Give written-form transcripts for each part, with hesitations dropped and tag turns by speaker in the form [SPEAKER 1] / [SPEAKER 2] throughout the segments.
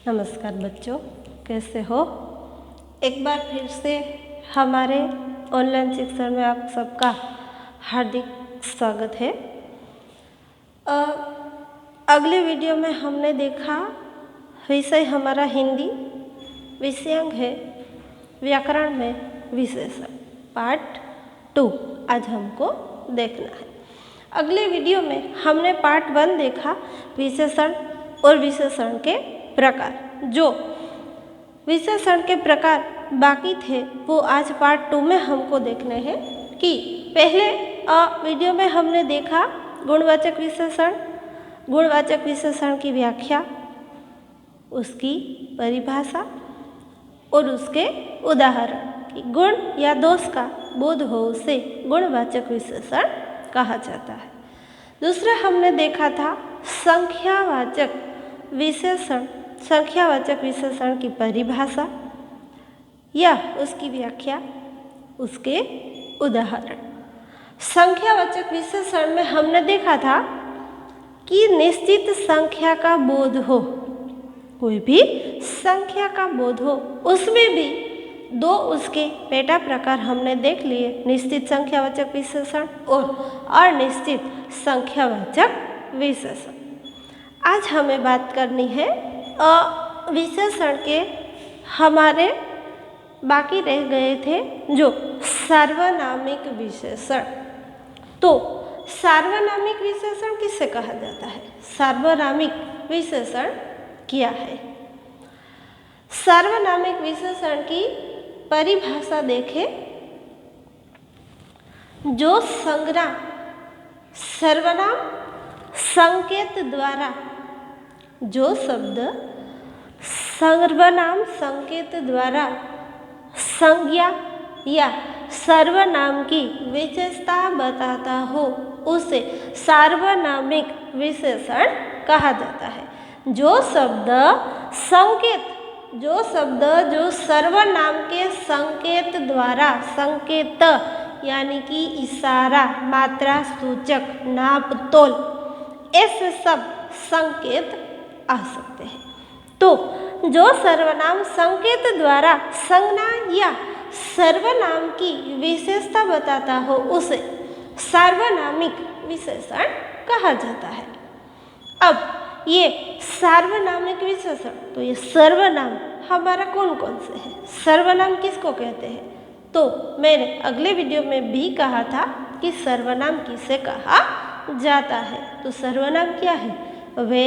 [SPEAKER 1] नमस्कार बच्चों, कैसे हो। एक बार फिर से हमारे ऑनलाइन शिक्षण में आप सबका हार्दिक स्वागत है। अगले वीडियो में हमने देखा विषय हमारा हिंदी, विषयांक है व्याकरण में विशेषण पार्ट 2 आज हमको देखना है। अगले वीडियो में हमने पार्ट 1 देखा विशेषण और विशेषण के प्रकार। जो विशेषण के प्रकार बाकी थे वो आज पार्ट 2 में हमको देखने हैं। कि पहले वीडियो में हमने देखा गुणवाचक विशेषण, गुणवाचक विशेषण की व्याख्या, उसकी परिभाषा और उसके उदाहरण। कि गुण या दोष का बोध हो उसे गुणवाचक विशेषण कहा जाता है। दूसरा हमने देखा था संख्यावाचक विशेषण, संख्यावाचक विशेषण की परिभाषा या उसकी व्याख्या, उसके उदाहरण। संख्यावाचक विशेषण में हमने देखा था कि निश्चित संख्या का बोध हो, कोई भी संख्या का बोध हो, उसमें भी दो उसके पेटा प्रकार हमने देख लिए, निश्चित संख्यावाचक विशेषण और अनिश्चित संख्यावाचक विशेषण। आज हमें बात करनी है विशेषण के हमारे बाकी रह गए थे जो सार्वनामिक विशेषण। तो सार्वनामिक विशेषण किसे कहा जाता है? सार्वनामिक विशेषण क्या है? सार्वनामिक विशेषण की परिभाषा देखें। जो संज्ञा सर्वनाम संकेत द्वारा, जो शब्द सर्वनाम संकेत द्वारा संज्ञा या सर्वनाम की विशेषता बताता हो उसे सार्वनामिक विशेषण कहा जाता है। जो शब्द संकेत, जो शब्द जो सर्वनाम के संकेत द्वारा, संकेत यानी कि इशारा, मात्रा, सूचक, नाप, तोल, ऐसे सब संकेत आ सकते हैं। तो जो सर्वनाम संकेत द्वारा संज्ञा या सर्वनाम की विशेषता बताता हो उसे सार्वनामिक विशेषण कहा जाता है। अब ये सार्वनामिक विशेषण, तो ये सर्वनाम हमारा कौन कौन से है? सर्वनाम किसको कहते हैं? तो मैंने अगले वीडियो में भी कहा था कि सर्वनाम किसे कहा जाता है। तो सर्वनाम क्या है? वे,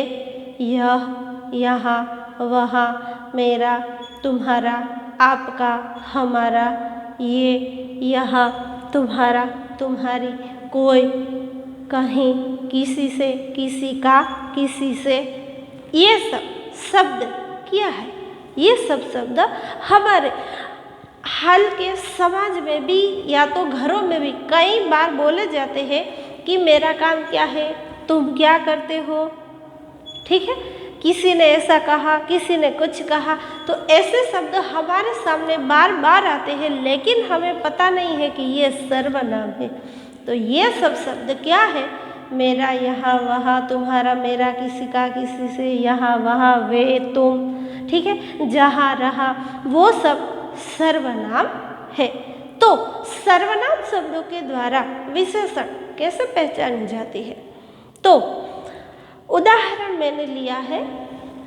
[SPEAKER 1] यह, यहाँ, वहाँ, मेरा, तुम्हारा, आपका, हमारा, ये, यहाँ, तुम्हारा, तुम्हारी, कोई, कहीं, किसी से, किसी का, किसी से, ये सब शब्द क्या है? ये सब शब्द हमारे हाल के समाज में भी या तो घरों में भी कई बार बोले जाते हैं कि मेरा काम क्या है, तुम क्या करते हो। ठीक है, किसी ने ऐसा कहा, किसी ने कुछ कहा, तो ऐसे शब्द हमारे सामने बार बार आते हैं, लेकिन हमें पता नहीं है कि ये सर्वनाम है। तो ये सब शब्द क्या है? मेरा, यहाँ, वहाँ, तुम्हारा, मेरा, किसी का, किसी से, यहाँ, वहाँ, वे, तुम, ठीक है, जहाँ, रहा, वो सब सर्वनाम है। तो सर्वनाम शब्दों के द्वारा विशेषण कैसे पहचानी जाती है? तो उदाहरण मैंने लिया है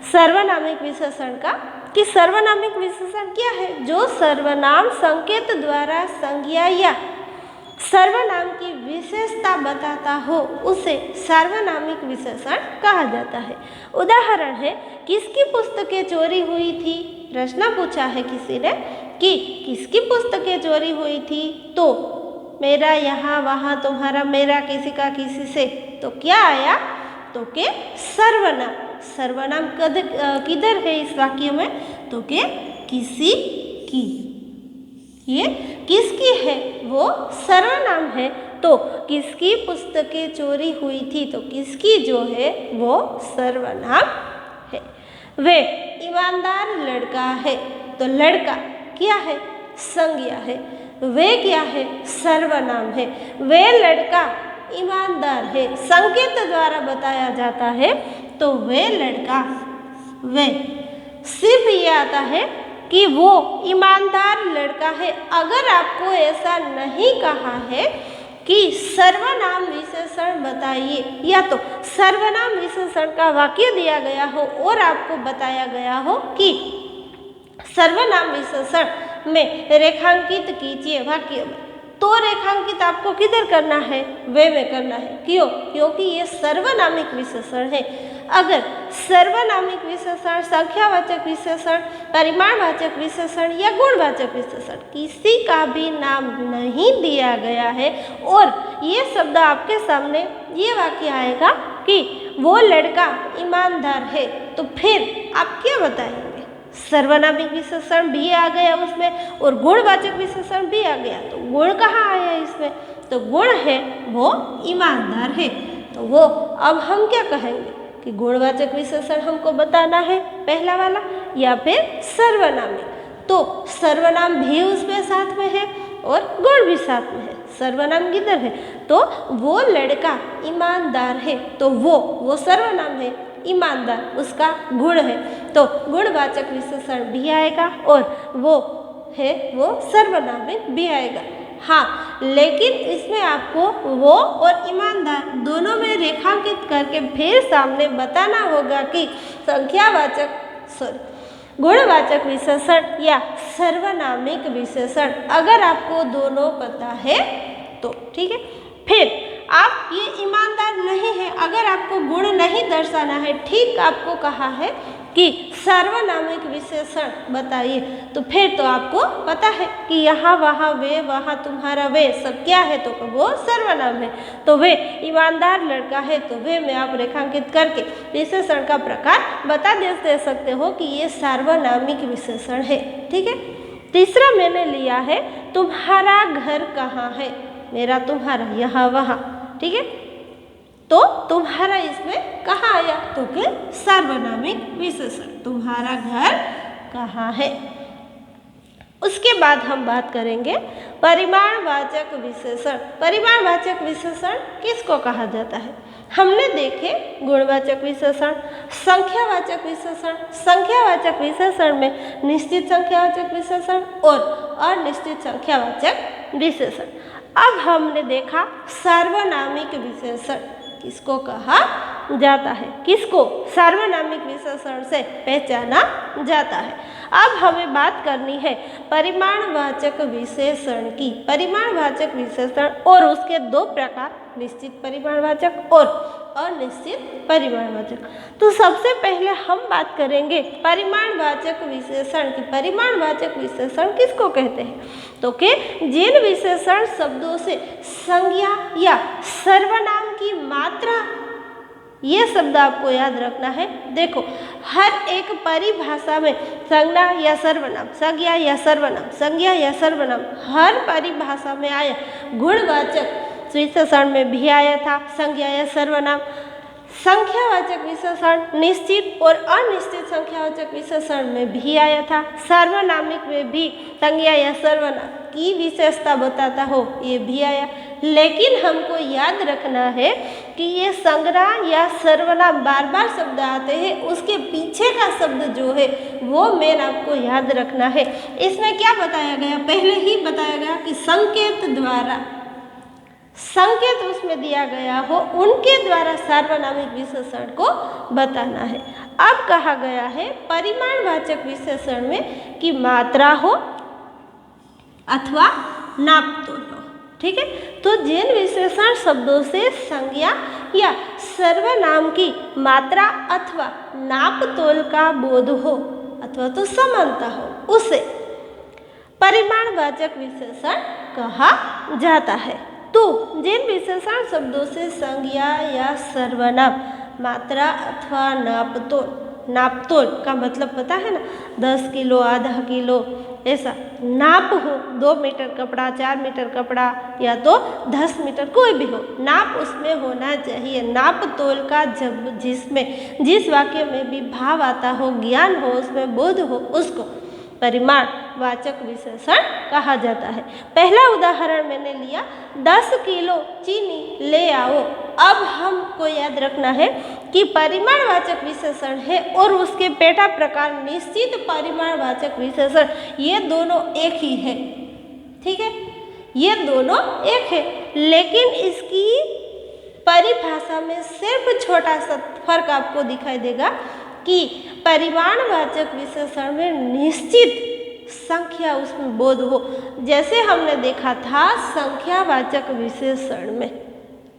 [SPEAKER 1] सर्वनामिक विशेषण का। कि सर्वनामिक विशेषण क्या है? जो सर्वनाम संकेत द्वारा संज्ञा या सर्वनाम की विशेषता बताता हो उसे सार्वनामिक विशेषण कहा जाता है। उदाहरण है, किसकी पुस्तकें चोरी हुई थी? प्रश्न पूछा है किसी ने कि किसकी पुस्तकें चोरी हुई थी? तो मेरा, यहाँ, वहाँ, तुम्हारा, मेरा, किसी का, किसी से, तो क्या आया? तो के सर्वनाम। सर्वनाम किधर है इस वाक्य में? तो के किसी की। ये किसकी है? वो सर्वनाम है। तो किसकी पुस्तकें चोरी हुई थी? तो किसकी जो है वो सर्वनाम है। वे ईमानदार लड़का है, तो लड़का क्या है? संज्ञा है। वे क्या है? सर्वनाम है। वे लड़का ईमानदार है, संकेत द्वारा बताया जाता है, तो वे लड़का, वे सिर्फ ये आता है कि वो ईमानदार लड़का है। अगर आपको ऐसा नहीं कहा है कि सर्वनाम विशेषण बताइए, या तो सर्वनाम विशेषण का वाक्य दिया गया हो और आपको बताया गया हो कि सर्वनाम विशेषण में रेखांकित कीजिए वाक्य में, तो रेखांकित आपको किधर करना है, वे में करना है। क्यों? क्योंकि ये सर्वनामिक विशेषण है। अगर सर्वनामिक विशेषण, संख्यावाचक विशेषण, परिमाणवाचक विशेषण या गुणवाचक विशेषण किसी का भी नाम नहीं दिया गया है और ये शब्द आपके सामने, ये वाक्य आएगा कि वो लड़का ईमानदार है, तो फिर आप क्या बताएंगे? सर्वनामिक विशेषण भी आ गया उसमें और गुणवाचक विशेषण भी आ गया, तो गुण कहाँ आया इसमें? तो गुण है वो ईमानदार है। तो वो अब हम क्या कहेंगे कि गुणवाचक विशेषण हमको बताना है पहला वाला, या फिर सर्वनामिक। तो सर्वनाम भी उसमें साथ में है और गुण भी साथ में है। सर्वनाम किधर है? तो वो लड़का ईमानदार है, तो वो सर्वनाम है, ईमानदार उसका गुण है, तो गुणवाचक विशेषण भी आएगा और वो है वो सर्वनामिक भी आएगा। हाँ, लेकिन इसमें आपको वो और ईमानदार दोनों में रेखांकित करके फिर सामने बताना होगा कि गुणवाचक विशेषण या सर्वनामिक विशेषण। अगर आपको दोनों पता है तो ठीक है। फिर आप ये ईमानदार नहीं है, अगर आपको गुण नहीं दर्शाना है, ठीक आपको कहा है कि सर्वनामिक विशेषण बताइए, तो फिर तो आपको पता है कि यहाँ वहाँ वे वहाँ तुम्हारा वे सब क्या है, तो वो सर्वनाम है। तो वे ईमानदार लड़का है, तो वे में आप रेखांकित करके विशेषण का प्रकार बता दे सकते हो कि ये सार्वनामिक विशेषण है। ठीक है। तीसरा मैंने लिया है तुम्हारा घर कहाँ है, मेरा तुम्हारा यहाँ वहाँ। ठीक है, तो तुम्हारा इसमें कहाँ आया, तो कि सार्वनामिक विशेषण, तुम्हारा घर कहाँ है। उसके बाद हम बात करेंगे परिमाणवाचक विशेषण। परिमाणवाचक विशेषण किसको कहा जाता है? हमने देखे गुणवाचक विशेषण, संख्यावाचक विशेषण। संख्यावाचक विशेषण में निश्चित संख्यावाचक विशेषण और अनिश्चित संख्यावाचक विशेषण। अब हमने देखा सार्वनामिक विशेषण किसको कहा जाता है, किसको सार्वनामिक विशेषण से पहचाना जाता है। अब हमें बात करनी है परिमाणवाचक विशेषण की। परिमाणवाचक विशेषण और उसके दो प्रकार, निश्चित परिमाणवाचक और अनिश्चित परिमाणवाचक। तो सबसे पहले हम बात करेंगे परिमाणवाचक विशेषण की। परिमाणवाचक विशेषण किसको कहते हैं? तो कि जिन विशेषण शब्दों से संज्ञा या सर्वनाम की मात्रा, ये शब्द आपको याद रखना है। देखो, हर एक परिभाषा में संज्ञा या सर्वनाम, संज्ञा या सर्वनाम, संज्ञा या सर्वनाम हर परिभाषा में आया। गुणवाचक विशेषण में भी आया था संज्ञा या सर्वनाम। संख्यावाचक विशेषण निश्चित और अनिश्चित संख्यावाचक विशेषण में भी आया था। सार्वनामिक में भी संज्ञा या सर्वनाम की विशेषता बताता हो, ये भी आया। लेकिन हमको याद रखना है कि ये संज्ञा या सर्वनाम बार बार शब्द आते हैं, उसके पीछे का शब्द जो है वो मेन आपको याद रखना है। इसमें क्या बताया गया, पहले ही बताया गया कि संकेत द्वारा, संकेत उसमें दिया गया हो, उनके द्वारा सार्वनामिक विशेषण को बताना है। अब कहा गया है परिमाणवाचक विशेषण में कि मात्रा हो अथवा नापतोल हो। ठीक है, तो जिन विशेषण शब्दों से संज्ञा या सर्वनाम की मात्रा अथवा नापतोल का बोध हो अथवा तो समानता हो, उसे परिमाणवाचक विशेषण कहा जाता है। तो जिन विशेषण शब्दों से संज्ञा या सर्वनाम, मात्रा अथवा नापतोल, नापतोल का मतलब पता है ना, 10 किलो, आधा किलो, ऐसा नाप हो, 2 मीटर कपड़ा, 4 मीटर कपड़ा या तो 10 मीटर, कोई भी हो, नाप उसमें होना चाहिए। नाप तोल का जब जिसमें जिस वाक्य में भी भाव आता हो, ज्ञान हो, उसमें बोध हो, उसको परिमाणवाचक विशेषण कहा जाता है। पहला उदाहरण मैंने लिया, 10 किलो चीनी ले आओ। अब हमको याद रखना है कि परिमाणवाचक विशेषण है और उसके पेटा प्रकार निश्चित परिमाणवाचक विशेषण, ये दोनों एक ही है। ठीक है, ये दोनों एक है, लेकिन इसकी परिभाषा में सिर्फ छोटा सा फर्क आपको दिखाई देगा कि परिमाणवाचक विशेषण में निश्चित संख्या उसमें बोध हो, जैसे हमने देखा था संख्यावाचक विशेषण में।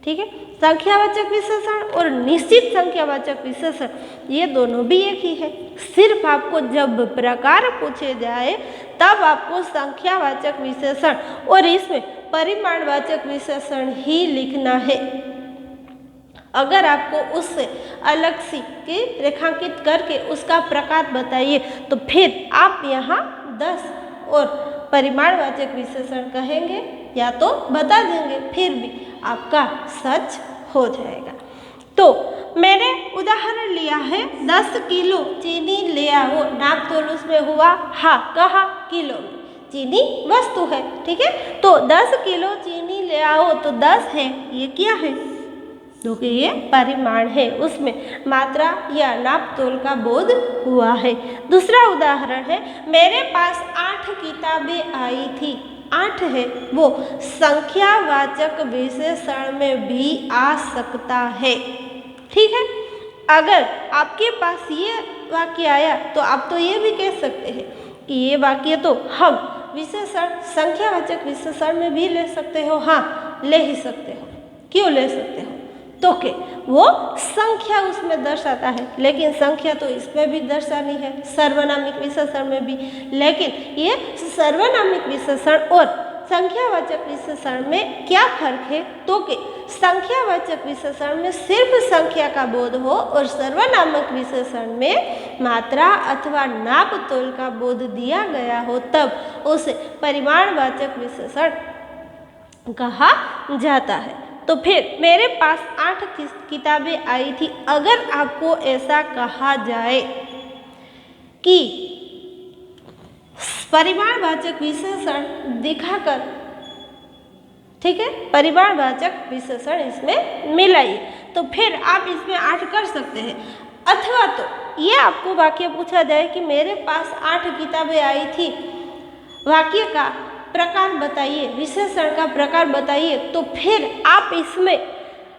[SPEAKER 1] ठीक है, संख्यावाचक विशेषण और निश्चित संख्यावाचक विशेषण ये दोनों भी एक ही है। सिर्फ आपको जब प्रकार पूछे जाए तब आपको संख्यावाचक विशेषण और इसमें परिमाणवाचक विशेषण ही लिखना है। अगर आपको उससे अलग सी के रेखांकित करके उसका प्रकार बताइए तो फिर आप यहाँ 10 और परिमाणवाचक विशेषण कहेंगे या तो बता देंगे, फिर भी आपका सच हो जाएगा। तो मैंने उदाहरण लिया है 10 किलो चीनी ले आओ, नाप तोल उसमें हुआ हाँ, कहा किलो में, चीनी वस्तु है। ठीक है, तो 10 किलो चीनी ले आओ तो 10 है, ये क्या है? क्योंकि ये परिमाण है, उसमें मात्रा या नाप तोल का बोध हुआ है। दूसरा उदाहरण है मेरे पास 8 किताबें आई थी, 8 है वो संख्यावाचक विशेषण में भी आ सकता है। ठीक है, अगर आपके पास ये वाक्य आया तो आप तो ये भी कह सकते हैं कि ये वाक्य तो हम विशेषण संख्यावाचक विशेषण में भी ले सकते हो। हाँ, ले ही सकते हो। क्यों ले सकते हो? तो के वो संख्या उसमें दर्शाता है, लेकिन संख्या तो इसमें भी दर्शानी है, सर्वनामिक विशेषण में भी। लेकिन ये सर्वनामिक विशेषण और संख्यावाचक विशेषण में क्या फर्क है? तो के संख्यावाचक विशेषण में सिर्फ संख्या का बोध हो और सर्वनामक विशेषण में मात्रा अथवा नाप तोल का बोध दिया गया हो, तब उसे परिमाणवाचक विशेषण कहा जाता है। तो फिर मेरे पास 8 किताबें आई थी, अगर आपको ऐसा कहा जाए कि परिमाणवाचक विशेषण दिखाकर, ठीक है, परिमाणवाचक विशेषण इसमें मिलाइए, तो फिर आप इसमें 8 कर सकते हैं। अथवा तो ये आपको वाक्य पूछा जाए कि मेरे पास 8 किताबें आई थी, वाक्य का प्रकार बताइए, विशेषण का प्रकार बताइए, तो फिर आप इसमें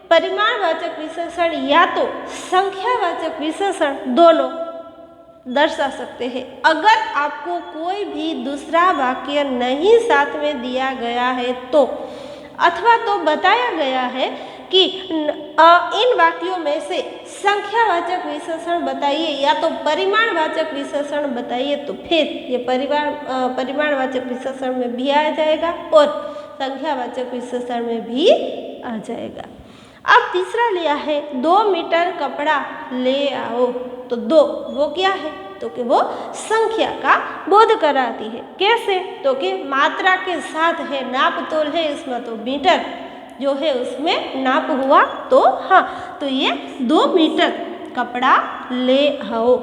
[SPEAKER 1] परिमाणवाचक विशेषण या तो संख्यावाचक विशेषण दोनों दर्शा सकते हैं। अगर आपको कोई भी दूसरा वाक्य नहीं साथ में दिया गया है तो, अथवा तो बताया गया है कि इन वाक्यों में से संख्यावाचक विशेषण बताइए या तो परिमाणवाचक विशेषण बताइए, तो फिर ये परिमाणवाचक विशेषण में भी आ जाएगा और संख्यावाचक विशेषण में भी आ जाएगा। अब तीसरा लिया है 2 मीटर कपड़ा ले आओ, तो 2 वो क्या है? तो कि वो संख्या का बोध कराती है। कैसे? तो कि मात्रा के साथ है, नाप तोल है, इसमें तो मीटर जो है उसमें नाप हुआ, तो हाँ, तो ये 2 मीटर कपड़ा ले आओ।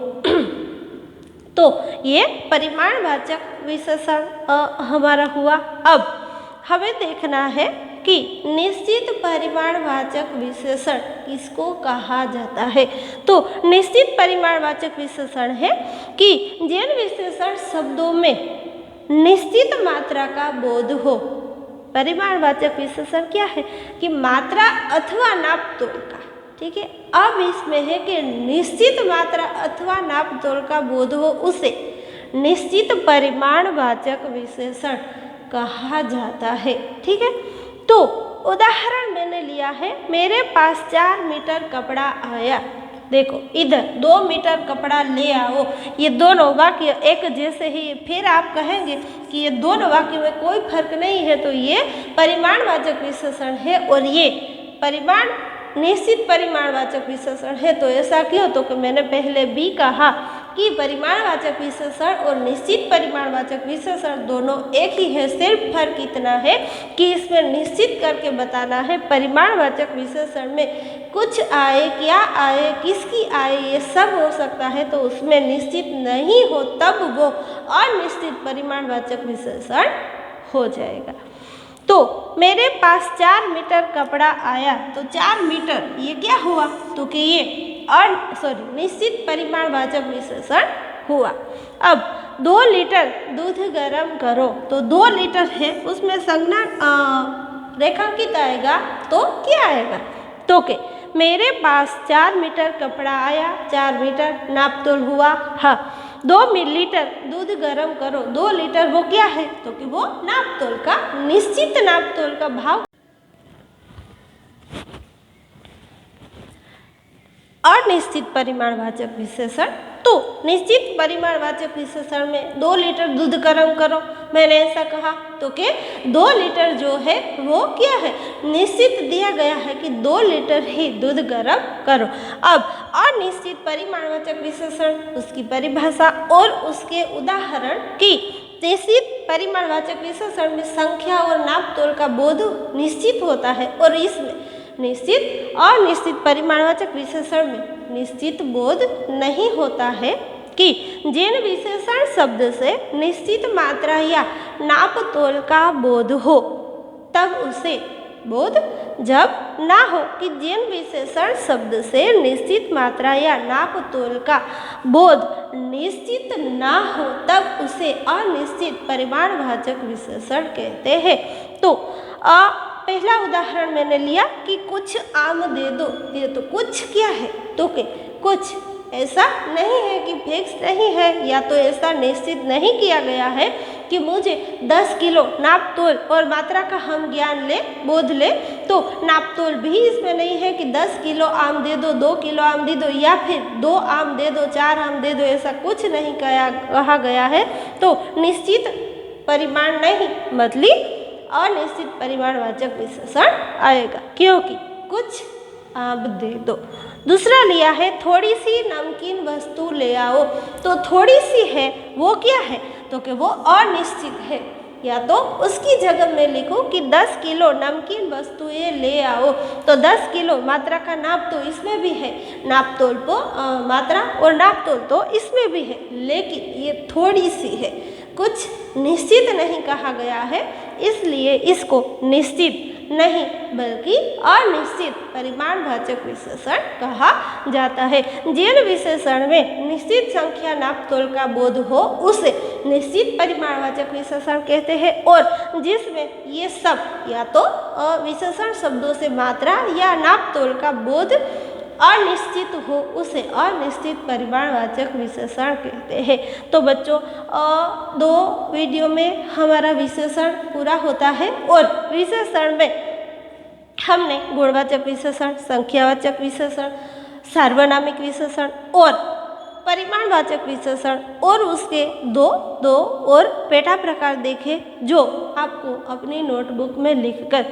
[SPEAKER 1] तो ये परिमाणवाचक विशेषण हमारा हुआ। अब हमें देखना है कि निश्चित परिमाणवाचक विशेषण किसको कहा जाता है। तो निश्चित परिमाणवाचक विशेषण है कि जिन विशेषण शब्दों में निश्चित मात्रा का बोध हो। परिमाणवाचक विशेषण क्या है कि मात्रा अथवा नाप तोल का, ठीक है। अब इसमें है कि निश्चित मात्रा अथवा नाप तोल का बोध हो, उसे निश्चित परिमाणवाचक विशेषण कहा जाता है, ठीक है। तो उदाहरण मैंने लिया है, मेरे पास 4 मीटर कपड़ा आया। देखो इधर 2 मीटर कपड़ा ले आओ, ये दोनों वाक्य एक जैसे ही, फिर आप कहेंगे कि ये दोनों वाक्य में कोई फर्क नहीं है, तो ये परिमाणवाचक विशेषण है और ये निश्चित परिमाणवाचक विशेषण है। तो ऐसा क्यों? तो कि मैंने पहले भी कहा कि परिमाणवाचक विशेषण और निश्चित परिमाणवाचक विशेषण दोनों एक ही है, सिर्फ फर्क इतना है कि इसमें निश्चित करके बताना है परिमाणवाचक विशेषण में कुछ आए, क्या आए, किसकी आए, ये सब हो सकता है, तो उसमें निश्चित नहीं हो तब वो अनिश्चित परिमाणवाचक विशेषण हो जाएगा। तो मेरे पास 4 मीटर कपड़ा आया, तो 4 मीटर ये क्या हुआ, तो कि ये निश्चित परिमाणवाचक विशेषण हुआ। अब 2 लीटर दूध गर्म करो, तो 2 लीटर है उसमें संज्ञा रेखांकित आएगा, तो क्या आएगा, तो कि मेरे पास 4 मीटर कपड़ा आया, 4 मीटर नापतोल हुआ। हाँ, 2 मिलीलीटर दूध गर्म करो, 2 लीटर वो क्या है, तो कि वो नापतोल का निश्चित नापतोल का भाव। अनिश्चित परिमाणवाचक विशेषण, तो निश्चित परिमाणवाचक विशेषण में 2 लीटर दूध गर्म करो, मैंने ऐसा कहा, तो कि 2 लीटर जो है वो क्या है, निश्चित दिया गया है कि 2 लीटर ही दूध गर्म करो। अब अनिश्चित परिमाणवाचक विशेषण, उसकी परिभाषा और उसके उदाहरण की। निश्चित परिमाणवाचक विशेषण में संख्या और नापतोल का बोध निश्चित होता है, और इसमें निश्चित और निश्चित परिमाणवाचक विशेषण में निश्चित बोध नहीं होता है कि जिन विशेषण शब्द से निश्चित मात्रा या नापतोल का बोध हो, तब उसे बोध जब ना हो कि जिन विशेषण शब्द से निश्चित मात्रा या नापतोल का बोध निश्चित ना हो, तब उसे अनिश्चित परिमाणवाचक विशेषण कहते हैं। तो पहला उदाहरण मैंने लिया कि कुछ आम दे दो, ये तो कुछ क्या है, तो कि कुछ ऐसा नहीं है कि फिक्स नहीं है, या तो ऐसा निश्चित नहीं किया गया है कि मुझे 10 किलो नापतोल और मात्रा का हम ज्ञान ले, बोध ले, तो नापतोल भी इसमें नहीं है कि 10 किलो आम दे दो, 2 किलो आम दे दो, या फिर 2 आम दे दो, 4 आम दे दो, ऐसा कुछ नहीं कहा गया है। तो निश्चित परिमाण नहीं, मतलब अनिश्चित परिमाणवाचक विशेषण आएगा, क्योंकि कुछ आम दे दो। दूसरा लिया है, थोड़ी सी नमकीन वस्तु ले आओ, तो थोड़ी सी है वो क्या है, तो कि वो अनिश्चित है, या तो उसकी जगह में लिखूं कि 10 किलो नमकीन वस्तुएं ले आओ, तो 10 किलो मात्रा का नाप तो इसमें भी है, नापतोल को मात्रा और नापतोल तो इसमें भी है, लेकिन ये थोड़ी सी है, कुछ निश्चित नहीं कहा गया है, इसलिए इसको निश्चित नहीं बल्कि अनिश्चित परिमाणवाचक विशेषण कहा जाता है। जिन विशेषण में निश्चित संख्या नापतोल का बोध हो उसे निश्चित परिमाणवाचक विशेषण कहते हैं, और जिसमें ये सब या तो विशेषण शब्दों से मात्रा या नापतोल का बोध अनिश्चित हो उसे अनिश्चित परिमाणवाचक विशेषण कहते हैं। तो बच्चों, 2 वीडियो में हमारा विशेषण पूरा होता है, और विशेषण में हमने गुणवाचक विशेषण, संख्यावाचक विशेषण, सार्वनामिक विशेषण और परिमाणवाचक विशेषण और उसके 2 और पेटा प्रकार देखे, जो आपको अपनी नोटबुक में लिखकर